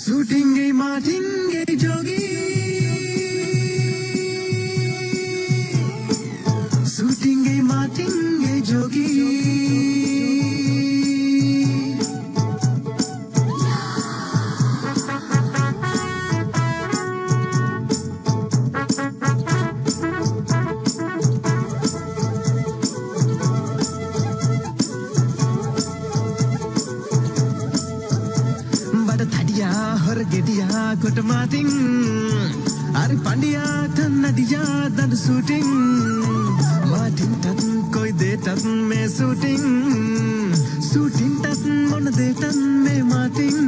Shooting गई morning गई जोगी shooting गई मार्टिंग गई जोगी Gediya good mating Ari pandiya tan nadiya dan shooting Mating tat koi de tat me shooting Shooting tat mon de tat me mating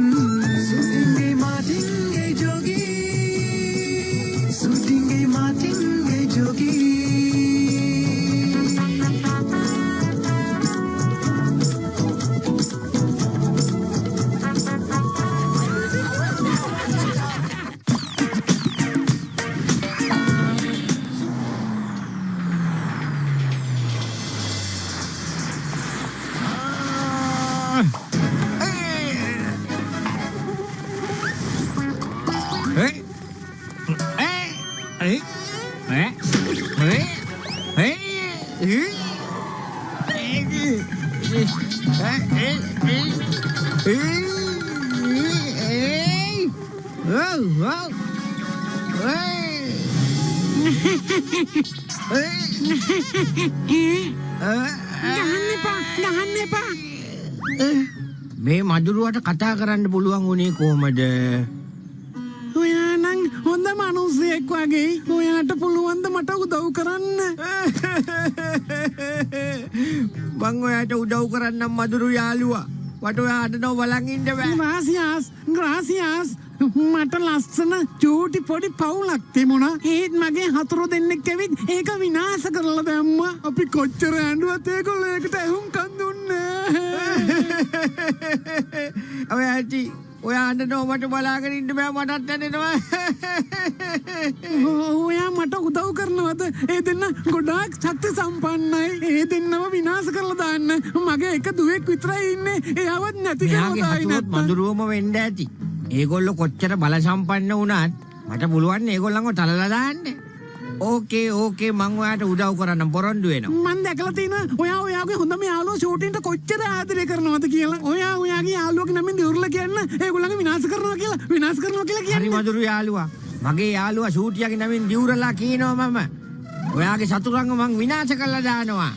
Shooting ge mating ge jogi Shooting ge mating ge jogi මේ මදුරුවට කතා කරන්න පුළුවන් උනේ කොහමද? ඔයා නම් හොඳ මිනිහෙක් වගේ. ඔයාට පුළුවන් ද මට උදව් කරන්න? මං ඔයාට උදව් කරන්නම් මදුරු යාළුවා. වට ඔයාට නෝ බලන් ඉන්න බෑ. Gracias. මට ලස්සන චූටි පොඩි පවුලක් තිබුණා. ඒත් මගේ හතුරු දෙන්නෙක් ඇවිත් ඒක විනාශ කරලා දැම්මා. අපි කොච්චර ඇඬුවත් ඒගොල්ලෝ ඒකට ඇහුම්කන් දුන්නේ නැහැ. ඔයා අඬනෝ මට බලාගෙන ඉන්න බෑ මටත් ඇඬෙනවා. ඔයා මට උදව් කරනවද? ඒ දෙන්න ගොඩාක් ශක්ති සම්පන්නයි. ඒ දෙන්නව විනාශ කරලා දාන්න. මගේ එක දුවෙක් විතරයි ඉන්නේ. එයාවත් නැති කරලා දායි නැත්නම් මදුරුවම වෙන්න ඇති. ඒගොල්ලෝ කොච්චර බල සම්පන්න වුණත් මට පුළුවන් ඒගොල්ලන්ව තලලා දාන්න. ඕකේ මං ඔයාට උදව් කරන්නම් පොරොන්දු වෙනවා. මං දැකලා තියෙනවා ඔයා ඔයාගේ හොඳම යාළුවා ෂූටින්ට කොච්චර ආදරය කරනවද කියලා. ඔයා ඔයාගේ යාළුවගේ නමින් දිවුරලා කියන්න ඒගොල්ලන්ව විනාශ කරනවා කියලා කියන්න. හරි මදුරු යාළුවා. මගේ යාළුවා ෂූටියාගේ නමින් දිවුරලා කියනවා මම. ඔයාගේ සතුරන්ව මං විනාශ කරලා දානවා.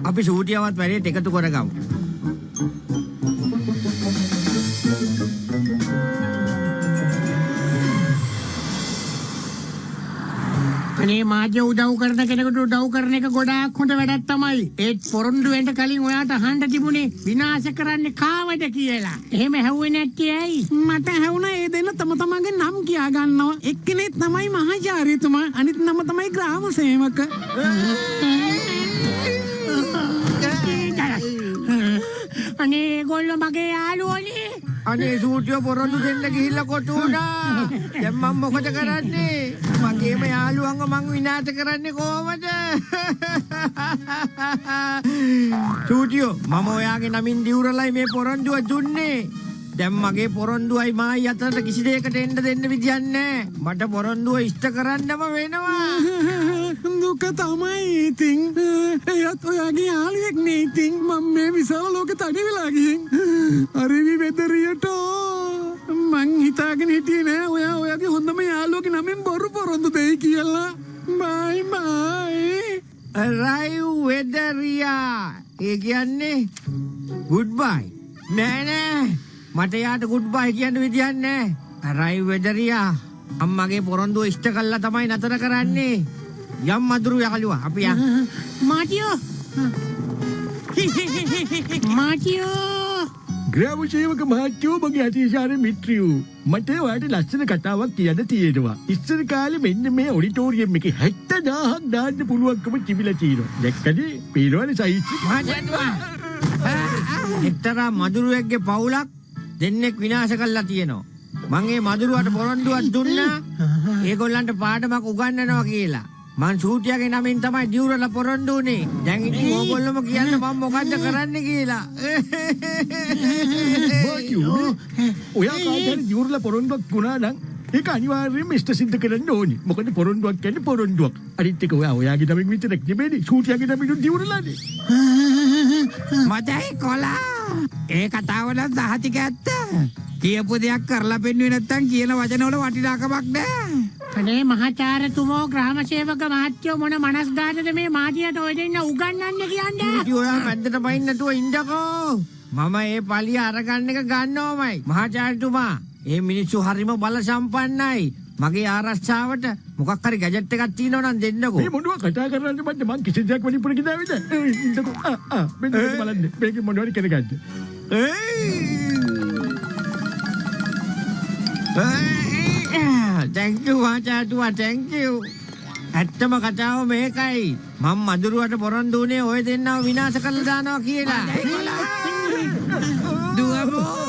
අපි ෂූටියාවත් වැඩේට එකතු කරගමු. අනේ මාජ්‍ය උදව් කරන කෙනෙකුට උදව් කරන එක ගොඩාක් හොඳ වැඩක් තමයි. ඒත් පොරොන්දු වෙන්න කලින් ඔයාට අහන්න තිබුණේ විනාශ කරන්නේ කාවද කියලා. එහෙම ඇහුවේ නැත්තේ ඇයි? මට ඇහුණා ඒ දෙන්න තම තමන්ගේ නම් කියා ගන්නවා. එක්කෙනෙක් තමයි මහාචාර්යතුමා, අනිත් නම තමයි ග්‍රාම සේවක. අනේ ඒගොල්ලෝ මගේ යාළුවෝනේ. අනේ ෂූටියෝ පොරොන්දු දෙන්න ගිහිල්ලා කොටු වුණා. දැන් මම මොකද කරන්නේ? මගේම යාළුවන්ව මං විනාශ කරන්නේ කොහමද? ෂූටියෝ මම ඔයාගේ නමින් දිවුරලයි මේ පොරොන්දුව දුන්නේ. දැන් මගේ පොරොන්දුවයි මායි අතරට කිසි දෙයකට එන්න දෙන්න විදියක් නැහැ. මට පොරොන්දුව ඉෂ්ට කරන්නම වෙනවා. දුක තමයි ඉතින්. එයත් ඔයාගේ යාළුවෙක් නේ ඉතින්. මම මේ විශාල ලෝකෙ තනි වෙලා ගිහින්. අරවි වෙදරියට මං හිතාගෙන හිටියේ නෑ ඔයාගේ හොඳම යාළුවගේ නමින් බොරු පොරොන්දු දෙයි කියලා. බයි. රයිව් වෙදරියා. ඒ කියන්නේ ගුඩ් බයි. නෑ. මට යාට ගුඩ් බයි කියන්න විදියක් නෑ. රයිව් වෙදරියා. අම්මගේ පොරොන්දුව ඉෂ්ට කළා තමයි නතර කරන්නේ. යම් මදුරු යාළුවා අපි යන්. මාටියෝ ග්‍රාම සේවක මහත්තයෝ මගේ අතිශාර මිත්‍රයෝ. මට ඔයාලට ලස්සන කතාවක් කියන්න තියෙනවා. ඉස්සර කාලේ මෙන්න මේ ඔඩිටෝරියම් එකේ 70000ක් දාන්න පුළුවන්කම තිබිලා තියෙනවා. දැක්කද? පේනවනේ සයිස්. එක්තරා මදුරුවෙක්ගේ පවුලක් දෙන්නෙක් විනාශ කළා තියෙනවා. මං ඒ මදුරුවට පොරොන්දුවක් දුන්නා. ඒගොල්ලන්ට පාඩමක් උගන්වනවා කියලා. මං සූටියාගේ නමින් තමයි දියුරලා පොරොන්දු උනේ. දැන් ඉතින් ඕගොල්ලෝම කියන්න මම මොකද්ද කරන්න කියලා. මාටියෝ ඔයා කාටද දියුරලා පොරොන්දුවක් වුණා නම් ඒක අනිවාර්යයෙන්ම ඉෂ්ට සිද්ධ කරන්න ඕනේ. මොකද පොරොන්දුවක් කියන්නේ පොරොන්දුවක්. අනිත් එක ඔයාගේ නමින් විතරක් නෙමෙයි සූටියාගේ නමින් දියුරලානේ. මතයි කොලා ඒ කතාවල දහතික ඇත්ත. කියපු දෙයක් කරලා පෙන්නුවේ නැත්තම් කියන වචනවල වටිනාකමක් නැහැ. අනේ මහාචාර්යතුමෝ ග්‍රාමසේවක මහත්තයෝ මොන මනස්ගාතද මේ මාටියට ඔය දෙන්න උගන්වන්නේ කියන්නේ? සූටි ඔයා මැද්දට පයින් නැතුව ඉන්නකෝ. මම මේ පලිය අරගන්න එක ගන්නවමයි. මහාචාර්යතුමා මේ මිනිස්සු හරිම බල සම්පන්නයි. මගේ ආරක්ෂාවට මොකක් හරි ගැජට් එකක් තියෙනවා නම් දෙන්නකෝ. මේ මොනවා කතා කරන්නේ මන්ද මං කිසි දෙයක් වලින් පුර කිදාවිද? ඉන්නකෝ මෙන්න බලන්න. මේක මොනවද කරගන්නද? Thank you මහාචාර්යතුමා thank you. ඇත්තම කතාව මේකයි. මම මදුරුවට පොරොන්දු උනේ ඔය දෙන්නව විනාශ කරලා දානවා කියලා. දුවමෝ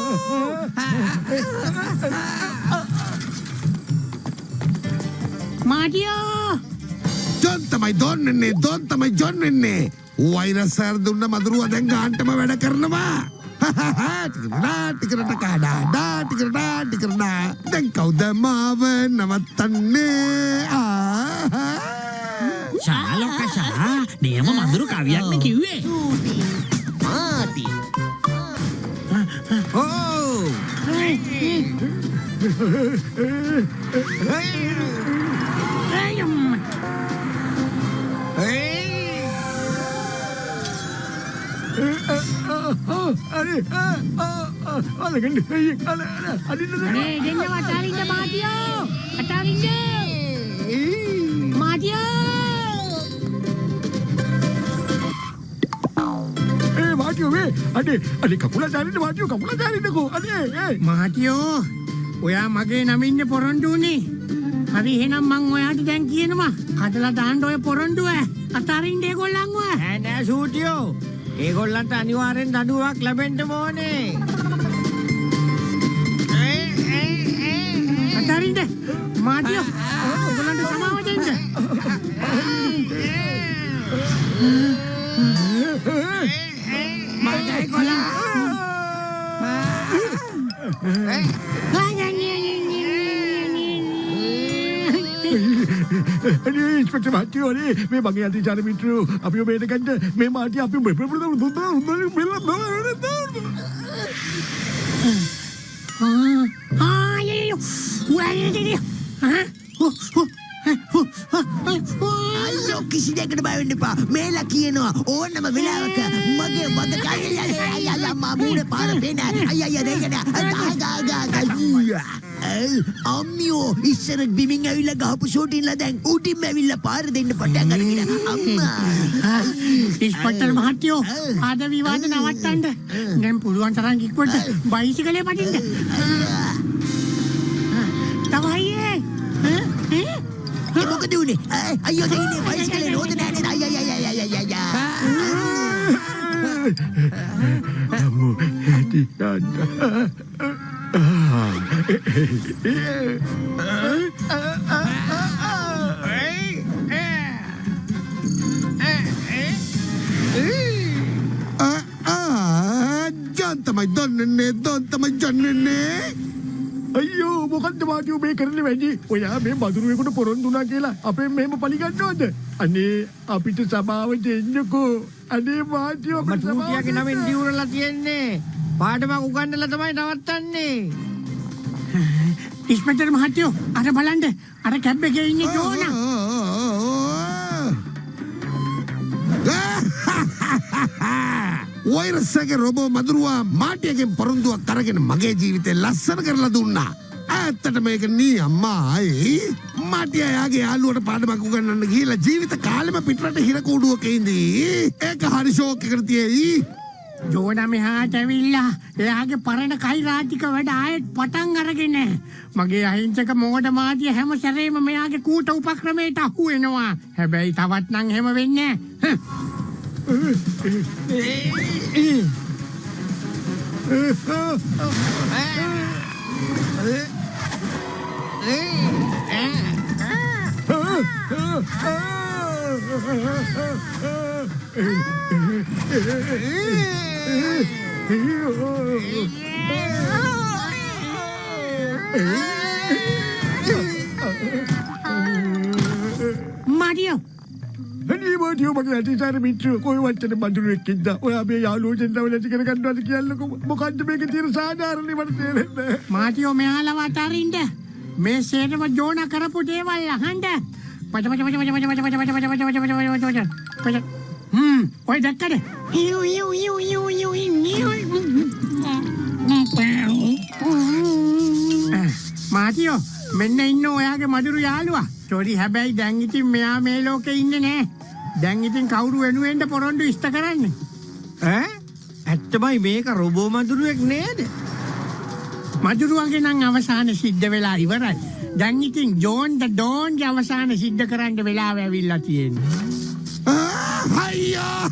මාටියෝ ජොන් තමයි ජොන් වෙන්නේ. වෛරස් සර් දුන්න මදුරුව දැන් ගාන්ටම වැඩ කරනවා. ටිකරට කාඩා දැන් කවුද මාව නවත්තන්නේ? ශාලොකෂා නියම මඳුරු කවියක්නේ කිව්වේ. Oh! අලගන්න අනේ දෙන්නව අතාරින්න මාටියෝ අතාරින්න මාටියෝ මාටියෝ වේ අනේ කකුල දාරින්න මාටියෝ කකුල දාරින්නකෝ අනේ මාටියෝ ඔයා මගේ නමින්නේ පොරොන්දු උනේ. හරි එහෙනම් මං ඔයාට දැන් කියනවා කඩලා දාන්න ඔය පොරොන්දුව අතාරින්න ඒගොල්ලන්ව. නෑ සූටියෝ. ඒගොල්ලන්ට අනිවාර්යෙන් දඩුවක් ලැබෙන්න ඕනේ. අතාරින්න මාටියෝ ඔයගොල්ලන්ට සමාව දෙන්න. මතයි කොලා අනේ ඉන්ස්පෙක්ටර් මාටියෝ අනේ මේ මගේ අධිචාර මිත්‍රයෝ අපිව බේර ගන්න මේ මාටිය අපි අයියෝ කිසි දෙයකට බය වෙන්න එපා. මේලා කියනවා ඕනම වෙලාවක මගේ වද අයියා මූණ පාර පේන අයියා දෙයකට අම්මියෝ ඉස්සර බිමින් ඇවිල්ලා ගහපු ෂෝටින්ලා දැන් උඩින්ම ඇවිල්ලා පාර දෙන්න පටන් අරගෙන අම්මා ඉස්පිටල් මහත්තයෝ ආද විවාද නවත්තන්න. දැන් පුළුවන් තරම් ඉක්මනට බයිසිකලේ පදින්න. තවයියේ මොකද උනේ? අයියෝ දෙන්නේ බයිසිකලේ රෝද නෑනේ අයියා අම්මෝ ටිකක් ජොන් තමයි ජොන්නේ. අයියෝ මොකද්ද මාටියෝ මේ කරන්නේ වැඩි? ඔයා මේ බදුරුවෙකුට පොරොන්දු වුණා කියලා අපෙන් මෙහෙම පලිගන්නවද? අනේ අපිට සමාව දෙන්නකෝ. අනේ මාටියෝ මම සූටියාගේ නමින් දියුරලා තියන්නේ. පාඩමක් උගන්නලා තමයි නවත්තන්නේ. ඉස්පිටල් මහත්තයෝ අර බලන්න අර කැබ් එකේ ඉන්නේ ජෝනා. වෛරස්ගේ රොබෝ මදුරුවා මාටියගෙන් පොරොන්දුවක් අරගෙන මගේ ජීවිතේ ලස්සන කරලා දුන්නා. ඇත්තට මේක නී අම්මායි. මාටිය යාගේ යාළුවට පාඩමක් උගන්වන්න ගිහලා ජීවිත කාලෙම පිටරට හිර කූඩුවක ඉඳී. ඒක හරි ෂෝක් එකකට තියෙයි. ජෝනා මෙහාට ඇවිල්ලා එයාගේ පරණ කයි රාජික වැඩ ආයෙත් පටන් අරගෙන මගේ අහිංසක මෝඩ මාටිය හැම සැරේම මෙයාගේ කූට උපක්‍රමයට අහු වෙනවා. හැබැයි තවත් නම් එහෙම වෙන්නේ නැහැ. මාටියෝ අනේ මාටියෝ මගේ අතිසාර මිත්‍රයෝ කොයි වචන මඳුරෙක්ද ඔයා මේ යාළුවෝ දෙන්නව නැති කර ගන්නවද කියන්නකෝ මොකද්ද මේකේ තියෙන සාධාරණේ මට තේරෙන්නේ නැහැ මාටියෝ මෙයාලව අතාරින්න මේ සේරම ජෝන කරපු දේවල් අහන්න පච පච පච පච පච පච පච පච පච පච පච පච ඔය දැක්කද මාටියෝ මෙන්න ඉන්න ඔයාගේ මදුරු යාළුවා චෝරි හැබැයි දැන් ඉතින් මෙයා මේ ලෝකේ ඉන්නේ නෑ දැන් ඉතින් කවුරු වෙනුවෙන්ද පොරොන්දු ඉෂ්ට කරන්නේ ඈ ඇත්තමයි මේක රොබෝ මදුරුවෙක් නේද? මදුරුවන්ගේ නම් අවසාන සිද්ධ වෙලා ඉවරයි. දැන් ඉතින් ජෝන් ද ඩෝන්ගේ අවසාන සිද්ධ කරන්න වෙලාව ඇවිල්ලා තියෙන්නේ. අයියෝ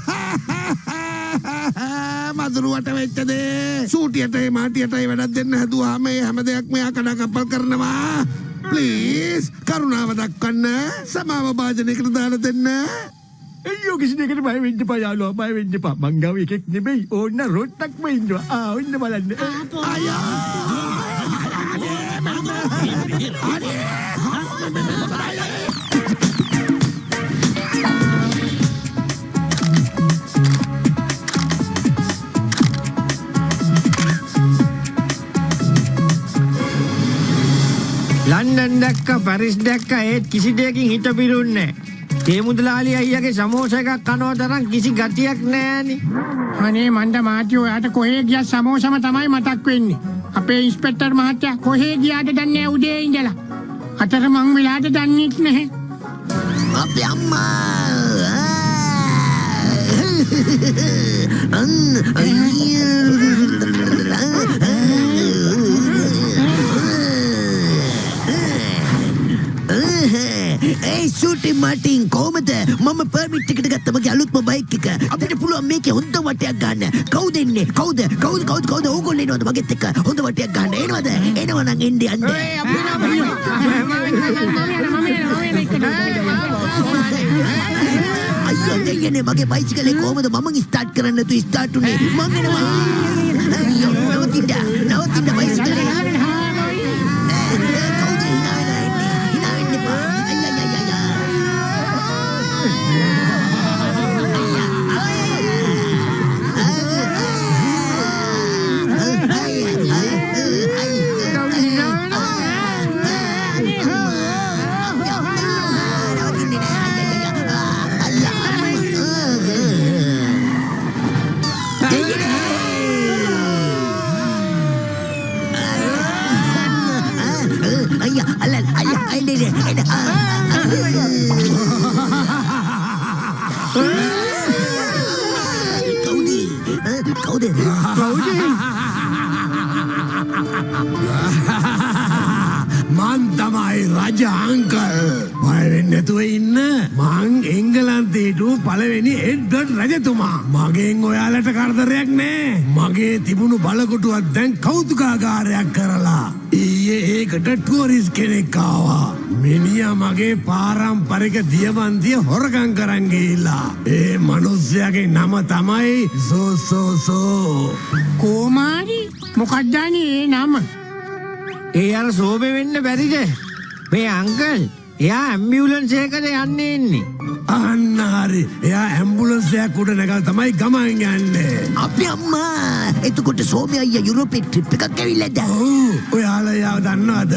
මදුරුවට වෙච්ච දේ සූටියටයි මාටියටයි වැඩක් දෙන්න හැදුවා මේ හැම දෙයක් මෙයා කඩා කප්පල් කරනවා. ප්ලීස් කරුණාව දක්වන්න සමාව භාජනයකට දාලා දෙන්න. අයියෝ කිසි දෙයකට බය වෙන්න එපා යාළුවා බය වෙන්න එපා මං ගාව එකෙක් නෙමෙයි ඕන්න රොට්ටක්ම ඉන්නවා ඔන්න බලන්න ලන්ඩන් දැක්ක පැරිස් දැක්ක ඒත් කිසි දෙයකින් හිත පිරුන්නේ නැහැ. ඒ මුදලාලි අයියාගේ සමෝසා එකක් කනවා තරම් කිසි ගතියක් නැහැනේ. අනේ මන්ද මාටියෝ යාට කොහේ ගියා සමෝසම තමයි මතක් වෙන්නේ. අපේ ඉන්ස්පෙක්ටර් මහත්තයා කොහේ ගියාද දන්නේ උදේ ඉඳලා. අතර මං වෙලාද දන්නේත් නැහැ. අපේ අම්මා ඒ සූටි මාටින් කොහමද මම පර්මිට් එකට ගත්ත මගේ අලුත්ම බයික් එක අපිට පුළුවන් මේකේ හොඳ වටයක් ගන්න කවුද එන්නේ කවුද ඕගොල්ලෝ එනවද මගෙත් එක්ක හොඳ වටයක් ගන්න එනවද එනවා නම් එන්නේ යන්නේ අයියෝ දෙයනේ මගේ බයිසිකලේ කොහමද මම ස්ටාර්ට් කරන්න නැතු ස්ටාර්ට් උනේ මං එනවා අයියෝ නවතින්න බයිසිකලේ මන් තමයි රජ අංකල් බය වෙන්න නැතුව ඉන්න මං එංගලන්තේට පළවෙනි එඩ්වඩ් රජතුමා මගෙන් ඔයාලට කරදරයක් නෑ මගේ තිබුණු බලකොටුවක් දැන් කෞතුකාගාරයක් කරලා ඊයේ ඒකට ටුවරිස් කෙනෙක් ආවා මිනිහා මගේ පාරම්පරික දියමන්තිය හොරගම් කරන් ගිහිල්ලා ඒ මිනිස්යාගේ නම තමයි සෝ කොමාරි මොකක්ද ඒ නම ඒ අර සෝබේ වෙන්න බැරිද? මේ අංකල් එයා ඇම්බියුලන්ස් එකකට යන්නේ ඉන්නේ. අන්න හරි. එයා ඇම්බුලන්ස් එකක් උඩ නැගලා තමයි ගමන් යන්නේ. අපේ අම්මා එතකොට සෝමි අයියා යුරෝපේ ට්‍රිප් එකක් ඇවිල්ලාද? ඔව්. ඔයාලා එයාව දන්නවද?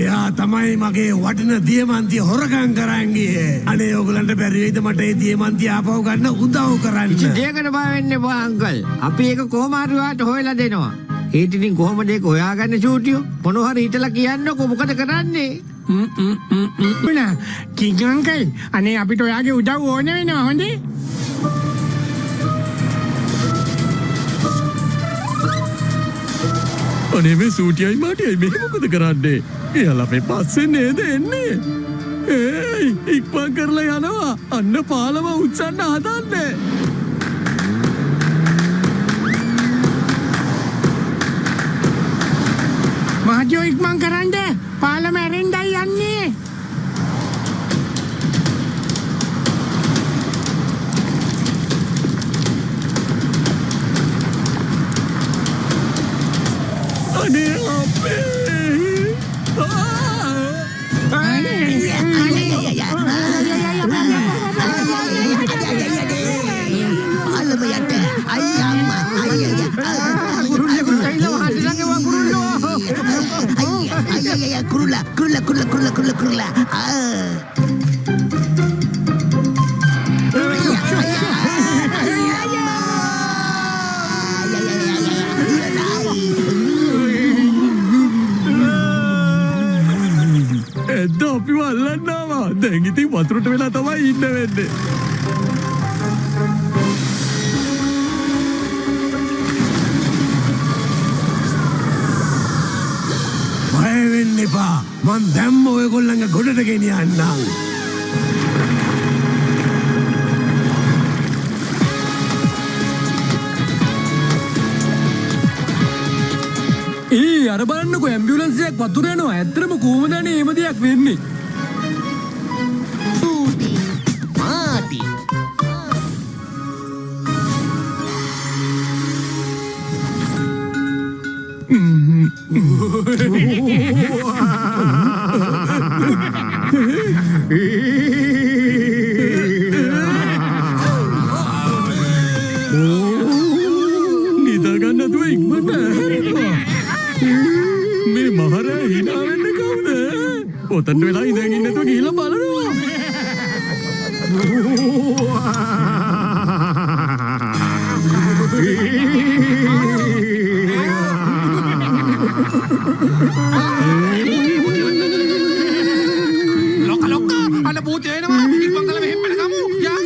එයා තමයි මගේ වටින දියමන්තිය හොරගම් කරන් ගියේ. අනේ ඕගලන්ට බැරි වෙයිද මට ඒ දියමන්තිය ආපහු ගන්න උදව් කරන්න? ඉතින් දෙයකට බය වෙන්න එපා අංකල්. අපි ඒක කොහොම හරි ඔයාලට හොයලා දෙනවා. ඒත් ඉතින් කොහොමද ඒක හොයාගන්නේ චූටියෝ? මොනවා හරි හිතලා කියන්නකෝ මොකද කරන්නේ? පුනා කිං අංකල් අනේ අපිට ඔයාගේ උදව් ඕන වෙනවා හොඳේ අනේ මේ සූටියයි මාටියයි මෙහෙම මොකද කරන්නේ එයාලා අපේ පස්සේ නේද එන්නේ ඒයි ඉක්මන් කරලා යනවා අන්න පාලම උත්සන්න හදන්නේ මහජෝ ඉක්මන් කරන්න පාලම ඇරෙන්නයි යන්නේ අනේ අපේ Kurula. එද්ද අපි වල්ලන්නවා. දැන් ඉතින් වතුරට වෙලා තමයි ඉන්න වෙන්නේ. බය වෙන්න එපා. මං දැම්ම ඔයගොල්ලන්ගේ ගොඩට ගෙනියන්නම්. අර බලන්නකෝ ඇම්බියුලන්ස් එකක් වතුර යනවා. ඇත්තටම කොහොමද අනේ එහෙම දෙයක් වෙන්නේ? නිදා ගන්න නැතුව ඉක්මනට මේ මහරෑ hina වෙන්නේ කවුද? ඔතන වෙලා ඉඳන් ඉන්න නැතුව ගිහිල්ලා බලනවා. ලොක්කා අන්න භූතය එනවා. ඉක්මන් කළ මෙහෙම බලගමු. යා.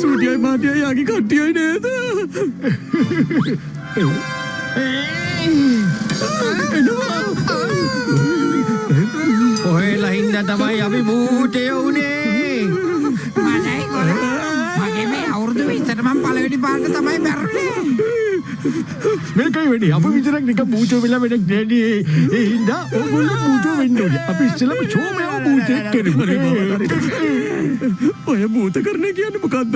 සූටියයි මාටියයි යාගේ කට්ටියයි නේද? ඔහෙලා හින්දා තමයි අපි භූතය උනේ. මටයි කොළ. මගේ මේ අවුරුදු 20ට මම පළවෙනි පාරට තමයි මැරුණේ. මේකයි වෙන්නේ. අප විතරක් නිකන් බූචෝ වෙලා වැඩක් නෑනේ. ඒ හින්දා ඔයගොල්ලෝ බූචෝ වෙන්න ඕනේ. අපි ඉස්සෙල්ලාම චෝමයා බූචෙක් කරමු. ඔය බූතකරණය කියන්නේ මොකද්ද?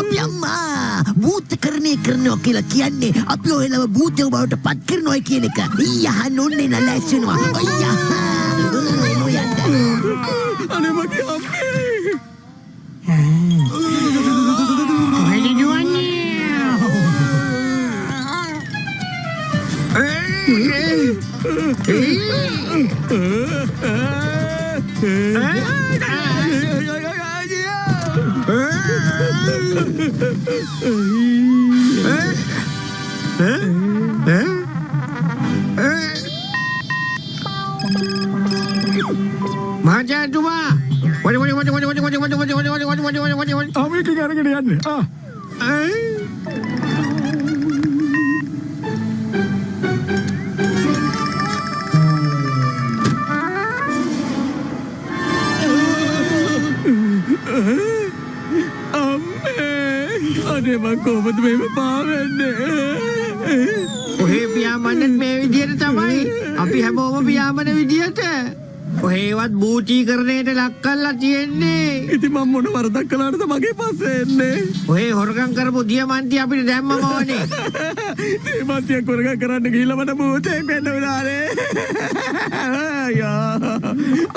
අපි අම්මා භූතකරණය කරනවා කියලා කියන්නේ අපි ඔයලව භූතයෝ බවට පත් කරනවා කියන එක. ඊයහන් ඔන්නේ නැලැස්සෙනවා. අයියා. අනේ මගේ අම්මේ. කොහෙද දුවන්නේ? මහජනතුමා මේක අරගෙන යන්න. අනේ මං කොහොමද මේව පාවෙන්නේ? ඔහේ පියාඹන්නේ මේ විදිහට තමයි. අපි හැමෝම පියාඹන විදිහට. ඔහේවත් භූතීකරණයට ලක් කරලා තියෙන්නේ. ඉතින් මම මොන වරදක් කළාද මගේ පස්සේ එන්නේ? ඔහේ හොරගම් කරපු දියමන්ති අපිට දැම්මම ඕනේ. දියමන්තිය හොරගම් කරන්න ගිහිල්ලා මට භූතයෙක් වෙන්න උනානේ.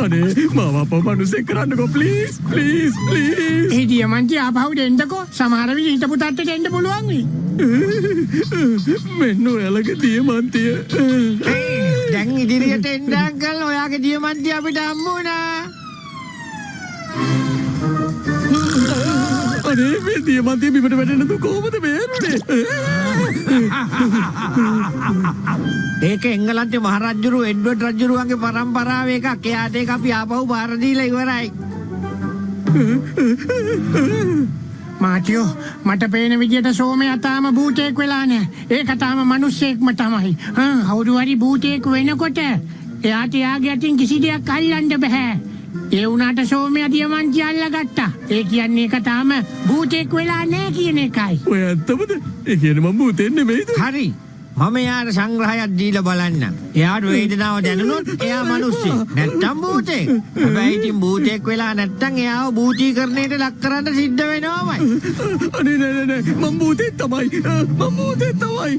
අනේ මාව අපව මිනිස්සෙක් කරන්නකෝ ප්ලීස් ප්ලීස් ප්ලීස්. ඒ දියමන්ති ආපහු දෙන්නකෝ. සමහර විට හිටපු තට්ටේට එන්න පුළුවන් වෙයි. මෙන්න ඔයාලගේ දියමන්තිය. දැන් ඉදිරියට එන්න අංකල් ඔයාගේ දියමන්ති අපිට හම්බුණා. අනේ මේ දියමන්තිය බිමට වැටෙන්න තු කොහොමද බේරුනේ? ඒක එංගලන්තේ මහරජුරු එඩ්වඩ් රජුරුවන්ගේ පරම්පරාවේ එකක්. එයාට ඒක අපි ආපහු බාර දීලා ඉවරයි. මාටියෝ මට පේන විදියට සෝමයා තාම භූතයෙක් වෙලා නෑ. ඒක තාම මිනිස්සෙක්ම තමයි. කවුරු හරි භූතයෙක් වෙනකොට එයාට යාගේ අතින් කිසි දෙයක් අල්ලන්න බෑ. ඒ වුණාට සෝමයා දියමන්ති අල්ලගත්තා. ඒ කියන්නේ ඒක තාම භූතෙක් වෙලා නැහැ කියන එකයි. ඔය ඇත්තමද? ඒ කියන්නේ මම භූතෙන් නෙමෙයිද? හරි. මම එයාට සංග්‍රහයක් දීලා බලන්නම්. එයාට වේදනාව දැනුනොත් එයා මිනිස්සෙක්. නැත්තම් භූතෙක්. හැබැයි ඉතින් භූතෙක් වෙලා නැත්තම් එයාව භූතීකරණයට ලක් කරන්න සිද්ධ වෙනවමයි. අනේ නෑ මම භූතෙන් තමයි. මම භූතෙන් තමයි.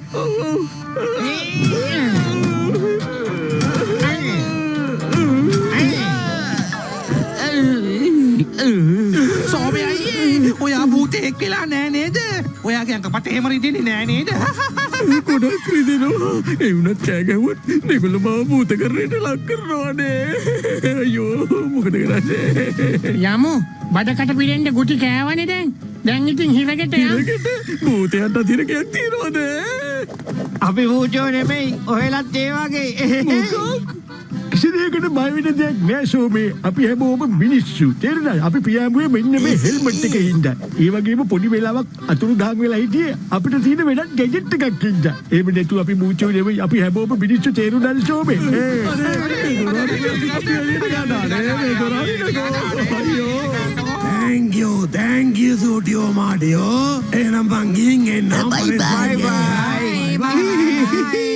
සෝමයයි ඔයා භූතයෙක් වෙලා නෑ නේද? ඔයාගේ අඟපට එහෙම රිදෙන්නේ නෑ නේද? ගොඩක් රිදෙනවා. ඒ වුණත් කෑ ගැහුවත් මේගොල්ලෝ මාව භූත කරන්නට ලක් කරනවානේ. අයියෝ මොකද කරන්නේ? යමු බඩකට පිරෙන්න ගුටි කෑවනේ දැන්. දැන් ඉතින් හිරගෙට යන්න. භූතයන්ට තිරකයක් තියනවද? අපි භූතයෝ නෙමෙයි. ඔහෙලත් ඒ වගේ. කිසිදේකට බය වෙන දෙයක් නෑ සෝමේ. අපි හැමෝම මිනිස්සු. තේරුණාද? අපි පියාඹුවේ මෙන්න මේ හෙල්මට් එකේ හින්දා. ඒ වගේම පොඩි වෙලාවක් අතුරු දහන් වෙලා හිටියේ අපිට තියෙන වෙනත් ගැජට් එකක් හින්දා. එහෙම නැතුව අපි මූචෝ නෙමෙයි. අපි හැමෝම මිනිස්සු. තේරුණාද සෝමේ? thank you සූටියෝ මාඩියෝ. එහෙනම් මං ගිහින් එන්නම්. Bye bye. බයි බයි.